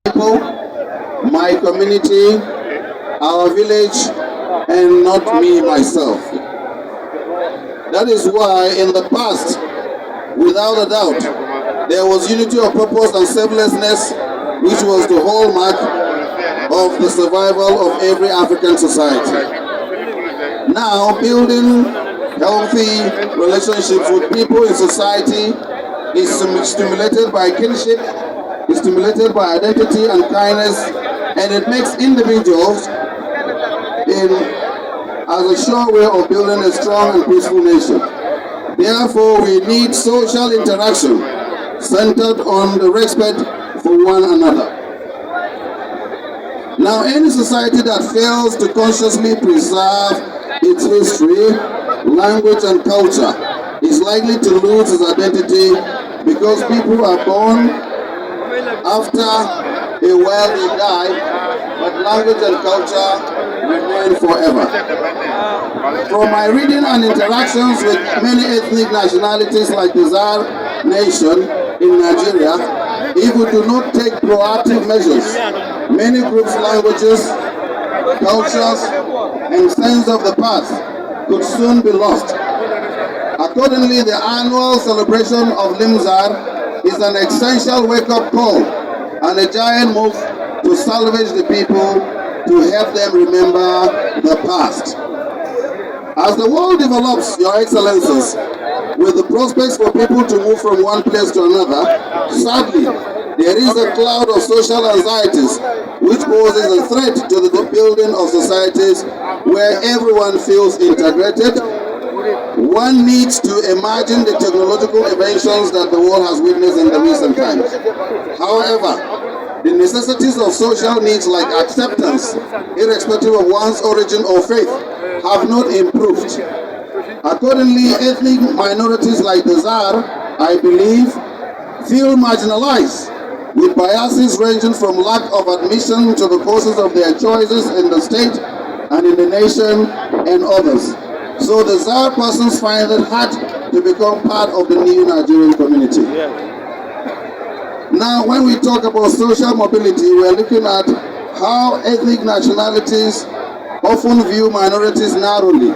people, my community, our village, and not me myself. That is why in the past, without a doubt, there was unity of purpose and selflessness, which was the hallmark of the survival of every African society. Now, building healthy relationships with people in society is stimulated by kinship, is stimulated by identity and kindness, and it makes individuals as a sure way of building a strong and peaceful nation. Therefore, we need social interaction centered on the respect for one another. Now, any society that fails to consciously preserve its history, language, and culture is likely to lose its identity because people are born, after a while they die, but language and culture remain forever. From my reading and interactions with many ethnic nationalities like the Zaar nation in Nigeria, if we do not take proactive measures, many groups, languages, cultures, and sense of the past could soon be lost. Accordingly, the annual celebration of Zaar is an essential wake-up call and a giant move to salvage the people, to help them remember the past. As the world develops, Your Excellencies, with the prospects for people to move from one place to another, sadly, there is a cloud of social anxieties which poses a threat to the building of societies where everyone feels integrated. One needs to imagine the technological inventions that the world has witnessed in the recent times. However, the necessities of social needs like acceptance, irrespective of one's origin or faith, have not improved. Accordingly, ethnic minorities like the Zaar, I believe, feel marginalized, with biases ranging from lack of admission to the causes of their choices in the state and in the nation and others. So the Zaar persons find it hard to become part of the new Nigerian community. Now, when we talk about social mobility, we are looking at how ethnic nationalities often view minorities narrowly.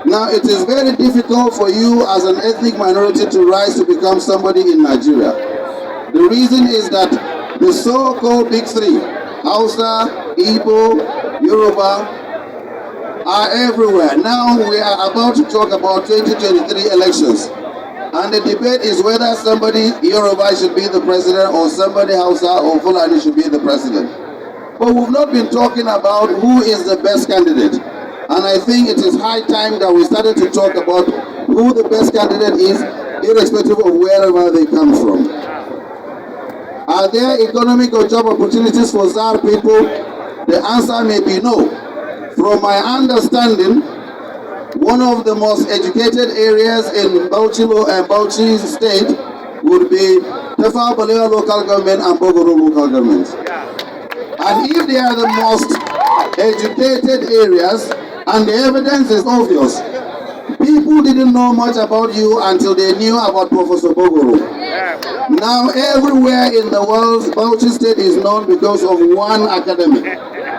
Now, it is very difficult for you as an ethnic minority to rise to become somebody in Nigeria. The reason is that the so-called big three, Hausa, Igbo, Yoruba, are everywhere. Now we are about to talk about 2023 elections. And the debate is whether somebody Yoruba should be the president or somebody Hausa or Fulani should be the president. But we've not been talking about who is the best candidate. And I think it is high time that we started to talk about who the best candidate is, irrespective of wherever they come from. Are there economic or job opportunities for Zaar people? The answer may be no. From my understanding, one of the most educated areas in Bauchi state would be Tafawa Balewa local government and Bogoro local government. And if they are the most educated areas, and the evidence is obvious, people didn't know much about you until they knew about Professor Bogoro. Now everywhere in the world, Bauchi State is known because of one academic.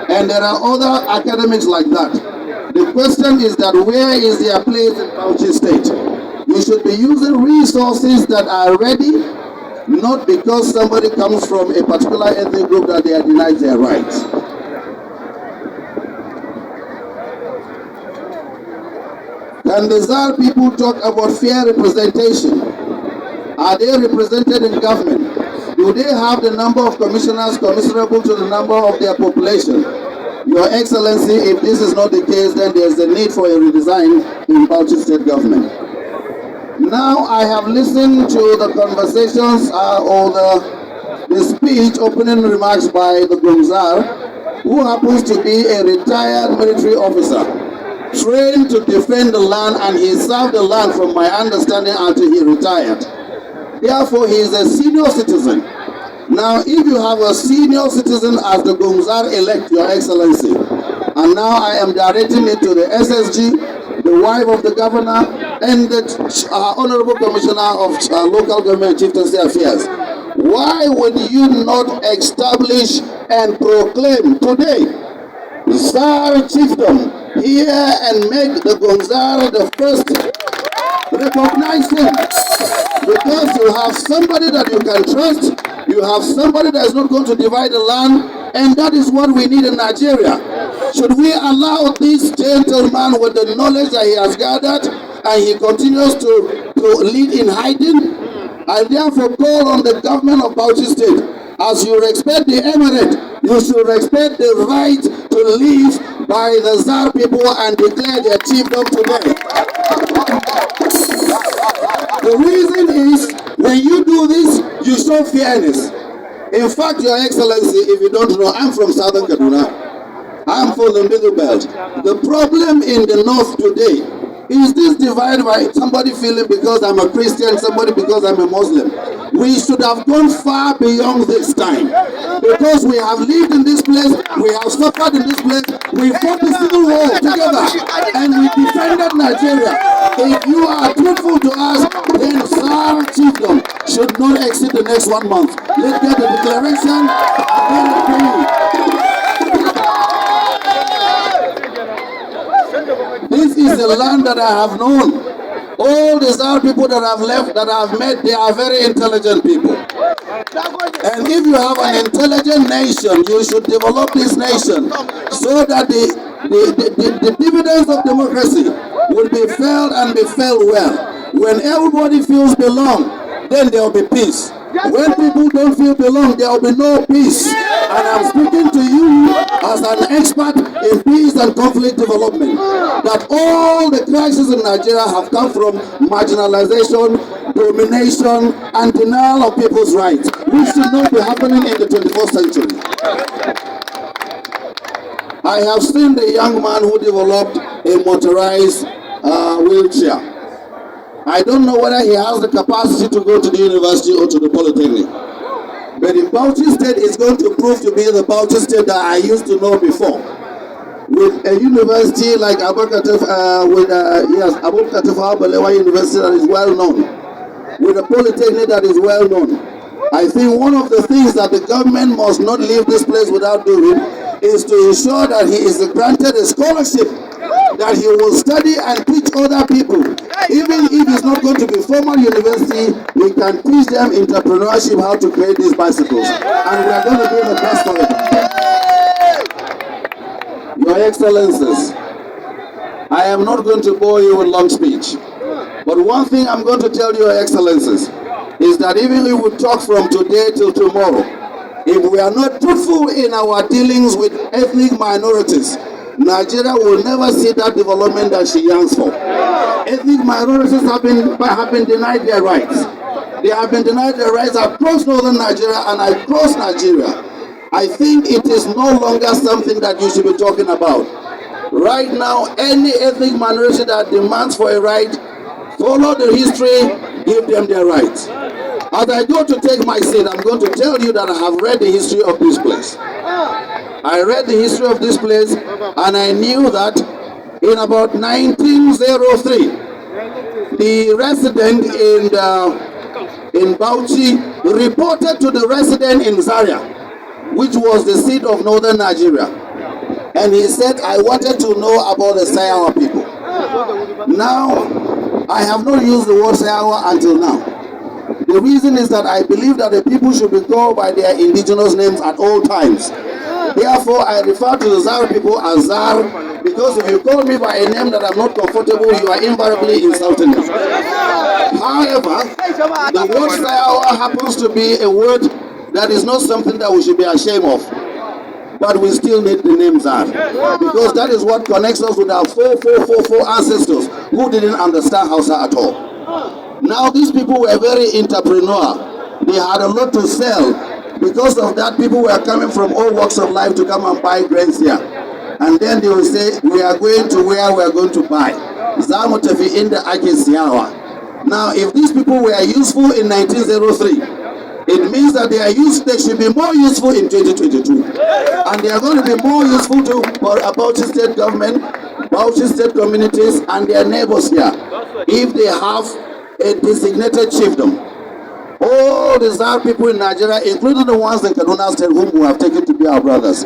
And there are other academics like that. The question is that where is their place in Bauchi State? You should be using resources that are ready, not because somebody comes from a particular ethnic group that they are denied their rights. Can the Zaar people talk about fair representation? Are they represented in government? Do they have the number of commissioners commiserable to the number of their population? Your Excellency, if this is not the case, then there is a need for a redesign in Bauchi State government. Now I have listened to the conversations or the speech opening remarks by the Zaar, who happens to be a retired military officer, trained to defend the land, and he served the land from my understanding until he retired. Therefore, he is a senior citizen. Now, if you have a senior citizen as the Zaar elect, Your Excellency, and now I am directing it to the SSG, the wife of the governor, and the Honorable Commissioner of Local Government Chieftaincy Affairs, Why would you not establish and proclaim today Zaar chiefdom here and make the Gonzalo the first recognize him? Because you have somebody that you can trust, you have somebody that is not going to divide the land, and that is what we need in Nigeria. Should we allow this gentleman with the knowledge that he has gathered and he continues to lead in hiding? I therefore call on the government of Bauchi State, as you respect the emirate, you should respect the right to live by the Zaar people and declare their chiefdom today. The reason is, when you do this, you show fairness. In fact, Your Excellency, if you don't know, I'm from Southern Kaduna. I'm from the Middle Belt. The problem in the North today is this divide by somebody feeling because I'm a Christian, somebody because I'm a Muslim. We should have gone far beyond this time, because we have lived in this place, we have suffered in this place, we fought the civil war together, and we defended Nigeria. If you are truthful to us, then Zaar chiefdom should not exceed the next 1 month. Let's get the declaration and let it be. This is the land that I have known. All the Zaar people that I've left, that I've met, they are very intelligent people. And if you have an intelligent nation, you should develop this nation so that the dividends of democracy will be felt and be felt well. When everybody feels belong, then there will be peace. When people don't feel belong, there will be no peace. And I'm speaking to you as an expert in peace and conflict development, that all the crises in Nigeria have come from marginalization, domination, and denial of people's rights, which should not be happening in the 21st century. I have seen the young man who developed a motorized wheelchair. I don't know whether he has the capacity to go to the university or to the polytechnic. But in Bauchi State, it's going to prove to be the Bauchi State that I used to know before. With a university like Abu Balewa University that is well known, with a polytechnic that is well known. I think one of the things that the government must not leave this place without doing is to ensure that he is granted a scholarship, that he will study and teach other people. Even if it's not going to be formal university, we can teach them entrepreneurship, how to create these bicycles. And we are going to do the best for it. Your Excellencies, I am not going to bore you with long speech. But one thing I'm going to tell Your Excellencies is that even if we talk from today till tomorrow, if we are not truthful in our dealings with ethnic minorities, Nigeria will never see that development that she yearns for. Ethnic minorities have been denied their rights. They have been denied their rights across northern Nigeria and across Nigeria. I think it is no longer something that you should be talking about. Right now, any ethnic minority that demands for a right, follow the history, give them their rights. As I go to take my seat, I'm going to tell you that I have read the history of this place. I read the history of this place, and I knew that in about 1903, the resident in Bauchi reported to the resident in Zaria, which was the seat of northern Nigeria. And he said, I wanted to know about the Sayawa people. Now, I have not used the word Sayawa until now. The reason is that I believe that the people should be called by their indigenous names at all times. Therefore, I refer to the Zaar people as Zaar, because if you call me by a name that I'm not comfortable, you are invariably insulting me. However, the word Sayawa happens to be a word that is not something that we should be ashamed of. But we still need the name Zaar, because that is what connects us with our 4 ancestors who didn't understand Hausa at all. Now these people were very entrepreneurial. They had a lot to sell. Because of that, people were coming from all walks of life to come and buy grains here. And then they will say, we are going to where we are going to buy. in the Now, if these people were useful in 1903, it means that they should be more useful in 2022. And they are going to be more useful to Bauchi State government, Bauchi State communities, and their neighbors here, if they have a designated chiefdom. all the Zaar people in Nigeria, including the ones in Kaduna State whom we have taken to be our brothers,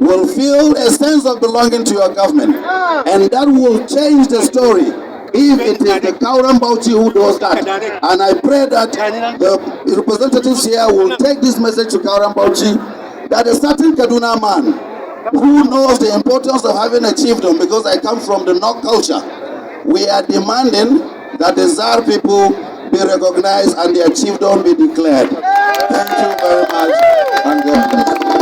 will feel a sense of belonging to your government. And that will change the story if it is the Kauram Bauchi who does that. And I pray that the representatives here will take this message to Kauram Bauchi, that a certain Kaduna man who knows the importance of having a chiefdom, because I come from the Nok culture, we are demanding that the Zaar people be recognized and their chiefdom be declared. Thank you very much, and God bless.